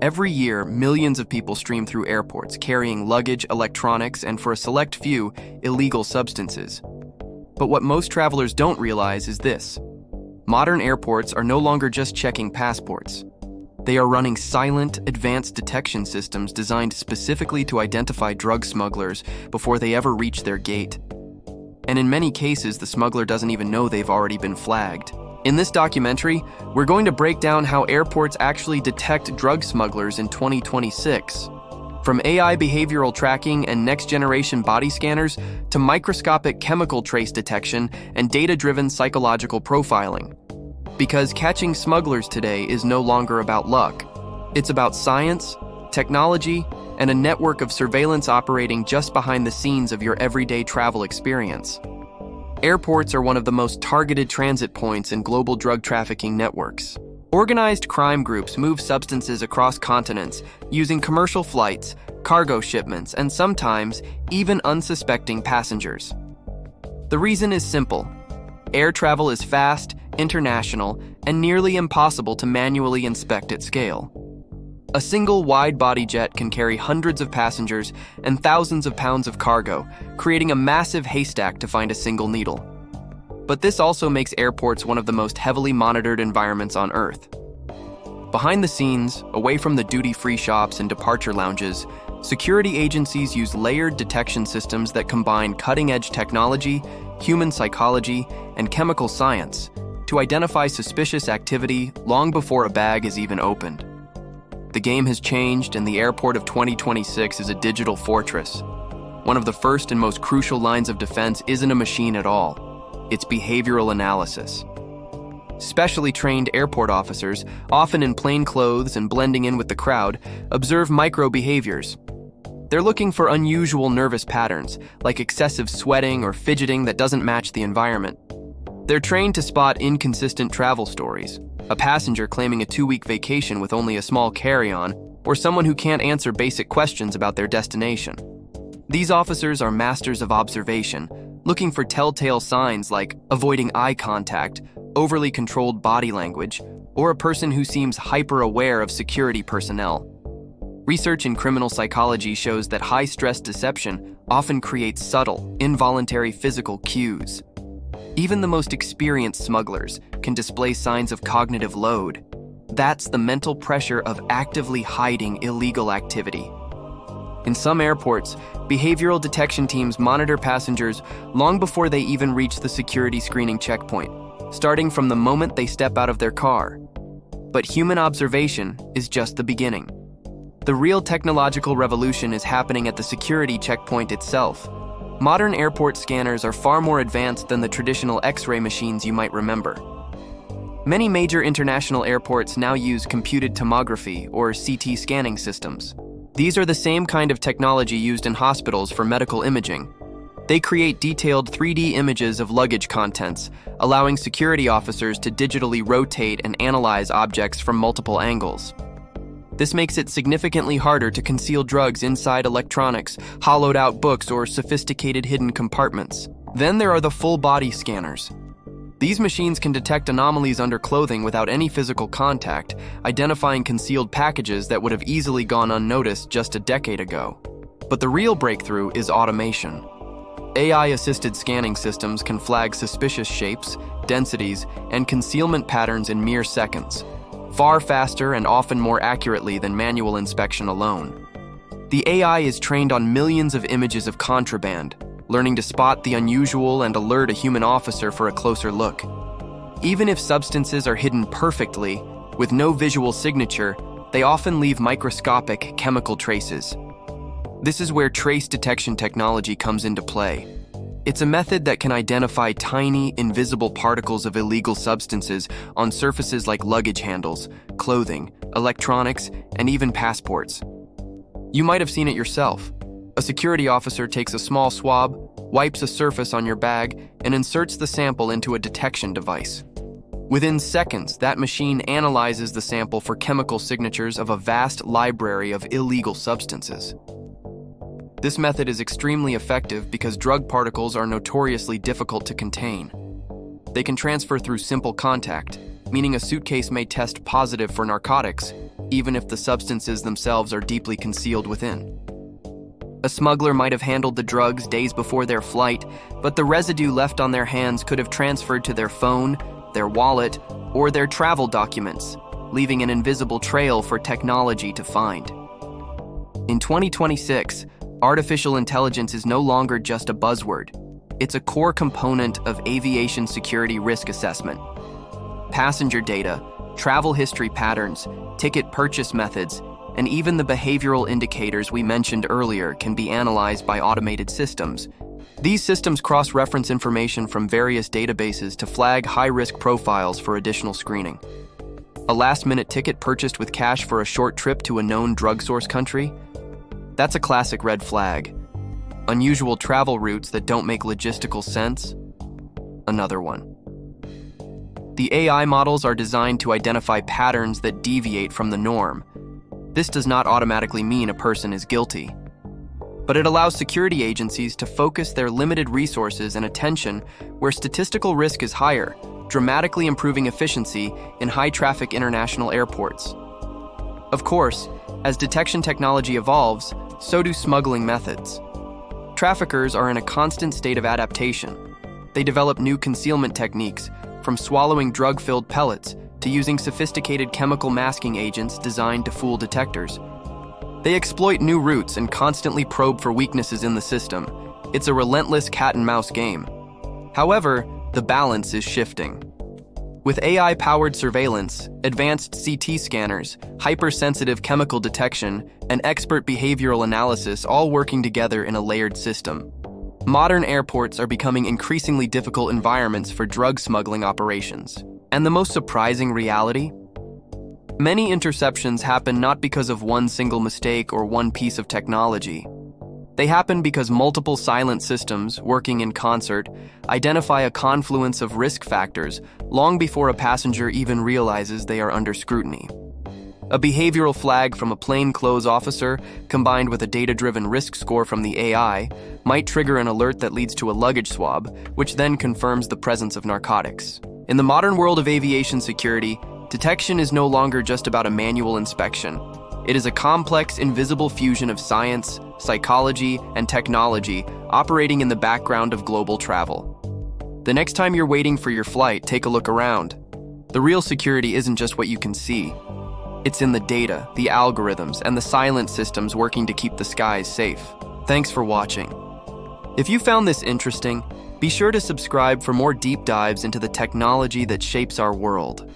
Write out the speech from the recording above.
Every year, millions of people stream through airports carrying luggage, electronics, and for a select few, illegal substances. But what most travelers don't realize is this. Modern airports are no longer just checking passports. They are running silent, advanced detection systems designed specifically to identify drug smugglers before they ever reach their gate. And in many cases, the smuggler doesn't even know they've already been flagged. In this documentary, we're going to break down how airports actually detect drug smugglers in 2026. From AI behavioral tracking and next-generation body scanners to microscopic chemical trace detection and data-driven psychological profiling. Because catching smugglers today is no longer about luck. It's about science, technology, and a network of surveillance operating just behind the scenes of your everyday travel experience. Airports are one of the most targeted transit points in global drug trafficking networks. Organized crime groups move substances across continents using commercial flights, cargo shipments, and sometimes even unsuspecting passengers. The reason is simple. Air travel is fast, international, and nearly impossible to manually inspect at scale. A single wide-body jet can carry hundreds of passengers and thousands of pounds of cargo, creating a massive haystack to find a single needle. But this also makes airports one of the most heavily monitored environments on Earth. Behind the scenes, away from the duty-free shops and departure lounges, security agencies use layered detection systems that combine cutting-edge technology, human psychology, and chemical science to identify suspicious activity long before a bag is even opened. The game has changed, and the airport of 2026 is a digital fortress. One of the first and most crucial lines of defense isn't a machine at all. It's behavioral analysis. Specially trained airport officers, often in plain clothes and blending in with the crowd, observe micro-behaviors. They're looking for unusual nervous patterns, like excessive sweating or fidgeting that doesn't match the environment. They're trained to spot inconsistent travel stories, a passenger claiming a 2-week vacation with only a small carry-on, or someone who can't answer basic questions about their destination. These officers are masters of observation, looking for telltale signs like avoiding eye contact, overly controlled body language, or a person who seems hyper-aware of security personnel. Research in criminal psychology shows that high-stress deception often creates subtle, involuntary physical cues. Even the most experienced smugglers can display signs of cognitive load. That's the mental pressure of actively hiding illegal activity. In some airports, behavioral detection teams monitor passengers long before they even reach the security screening checkpoint, starting from the moment they step out of their car. But human observation is just the beginning. The real technological revolution is happening at the security checkpoint itself. Modern airport scanners are far more advanced than the traditional X-ray machines you might remember. Many major international airports now use computed tomography or CT scanning systems. These are the same kind of technology used in hospitals for medical imaging. They create detailed 3D images of luggage contents, allowing security officers to digitally rotate and analyze objects from multiple angles. This makes it significantly harder to conceal drugs inside electronics, hollowed-out books, or sophisticated hidden compartments. Then there are the full-body scanners. These machines can detect anomalies under clothing without any physical contact, identifying concealed packages that would have easily gone unnoticed just a decade ago. But the real breakthrough is automation. AI-assisted scanning systems can flag suspicious shapes, densities, and concealment patterns in mere seconds, far faster and often more accurately than manual inspection alone. The AI is trained on millions of images of contraband, learning to spot the unusual and alert a human officer for a closer look. Even if substances are hidden perfectly, with no visual signature, they often leave microscopic chemical traces. This is where trace detection technology comes into play. It's a method that can identify tiny, invisible particles of illegal substances on surfaces like luggage handles, clothing, electronics, and even passports. You might have seen it yourself. A security officer takes a small swab, wipes a surface on your bag, and inserts the sample into a detection device. Within seconds, that machine analyzes the sample for chemical signatures of a vast library of illegal substances. This method is extremely effective because drug particles are notoriously difficult to contain. They can transfer through simple contact, meaning a suitcase may test positive for narcotics, even if the substances themselves are deeply concealed within. A smuggler might have handled the drugs days before their flight, but the residue left on their hands could have transferred to their phone, their wallet, or their travel documents, leaving an invisible trail for technology to find. In 2026, artificial intelligence is no longer just a buzzword. It's a core component of aviation security risk assessment. Passenger data, travel history patterns, ticket purchase methods, and even the behavioral indicators we mentioned earlier can be analyzed by automated systems. These systems cross-reference information from various databases to flag high-risk profiles for additional screening. A last-minute ticket purchased with cash for a short trip to a known drug source country? That's a classic red flag. Unusual travel routes that don't make logistical sense? Another one. The AI models are designed to identify patterns that deviate from the norm. This does not automatically mean a person is guilty, but it allows security agencies to focus their limited resources and attention where statistical risk is higher, dramatically improving efficiency in high-traffic international airports. Of course, as detection technology evolves, so do smuggling methods. Traffickers are in a constant state of adaptation. They develop new concealment techniques, from swallowing drug-filled pellets to using sophisticated chemical masking agents designed to fool detectors. They exploit new routes and constantly probe for weaknesses in the system. It's a relentless cat-and-mouse game. However, the balance is shifting. With AI-powered surveillance, advanced CT scanners, hypersensitive chemical detection, and expert behavioral analysis all working together in a layered system, modern airports are becoming increasingly difficult environments for drug smuggling operations. And the most surprising reality? Many interceptions happen not because of one single mistake or one piece of technology. They happen because multiple silent systems, working in concert, identify a confluence of risk factors long before a passenger even realizes they are under scrutiny. A behavioral flag from a plainclothes officer, combined with a data-driven risk score from the AI, might trigger an alert that leads to a luggage swab, which then confirms the presence of narcotics. In the modern world of aviation security, detection is no longer just about a manual inspection. It is a complex, invisible fusion of science, psychology, and technology operating in the background of global travel. The next time you're waiting for your flight, take a look around. The real security isn't just what you can see. It's in the data, the algorithms, and the silent systems working to keep the skies safe. Thanks for watching. If you found this interesting, be sure to subscribe for more deep dives into the technology that shapes our world.